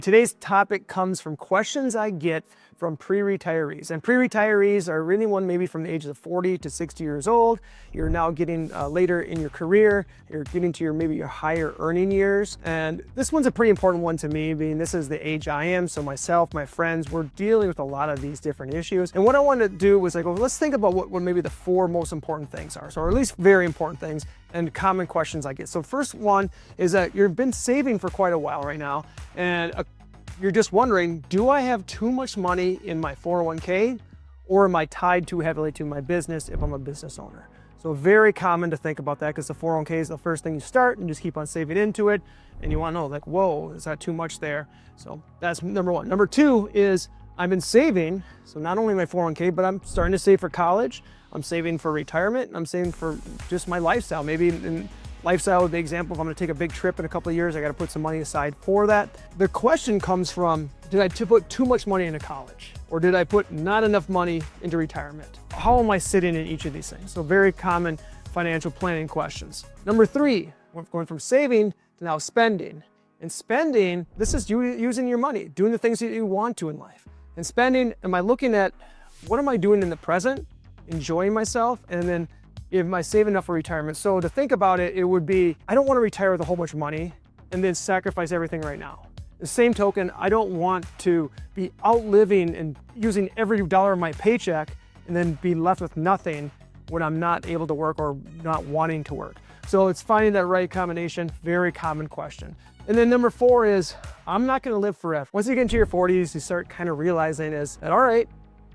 Today's topic comes from questions I get from pre-retirees. And pre-retirees are anyone maybe from the ages of 40 to 60 years old. You're now getting later in your career. You're getting to maybe your higher earning years. And this one's a pretty important one to me, being this is the age I am. So myself, my friends, we're dealing with a lot of these different issues. And what I wanted to do was let's think about what maybe the 4 most important things are. So, or at least very important things and common questions I get. So first one is that you've been saving for quite a while right now, and you're just wondering, do I have too much money in my 401k, or am I tied too heavily to my business if I'm a business owner? So very common to think about that, because the 401k is the first thing you start and just keep on saving into it. And you want to know, like, whoa, is that too much there? So that's number one. Number 2 is I've been saving. So not only my 401k, but I'm starting to save for college. I'm saving for retirement. And I'm saving for just my lifestyle. Maybe in lifestyle would be an example. If I'm going to take a big trip in a couple of years, I got to put some money aside for that. The question comes from, did I put too much money into college? Or did I put not enough money into retirement? How am I sitting in each of these things? So very common financial planning questions. Number 3, we're going from saving to now spending. And spending, this is you using your money, doing the things that you want to in life. And spending, am I looking at what am I doing in the present, enjoying myself, and then am I saving enough for retirement? So to think about it, it would be, I don't want to retire with a whole bunch of money and then sacrifice everything right now. The same token, I don't want to be outliving and using every dollar of my paycheck and then be left with nothing when I'm not able to work or not wanting to work. So it's finding that right combination, very common question. And then number 4 is, I'm not going to live forever. Once you get into your 40s, you start kind of realizing is that, all right,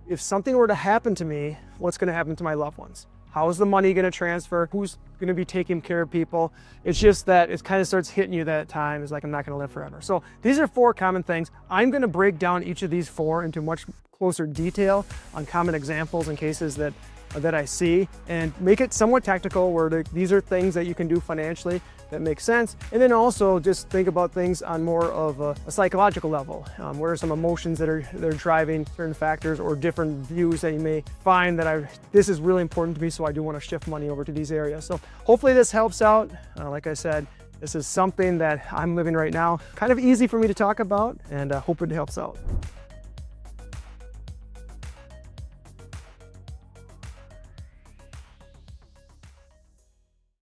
if something were to happen to me, what's going to happen to my loved ones? How is the money going to transfer? Who's going to be taking care of people? It's just that it kind of starts hitting you that time. It's like, I'm not going to live forever. So these are 4 common things. I'm going to break down each of these 4 into much closer detail on common examples and cases that I see, and make it somewhat tactical where these are things that you can do financially that make sense. And then also just think about things on more of a psychological level. What are some emotions that are driving certain factors or different views that you may find that this is really important to me, so I do want to shift money over to these areas. So hopefully this helps out. Like I said, this is something that I'm living right now. Kind of easy for me to talk about, and hope it helps out.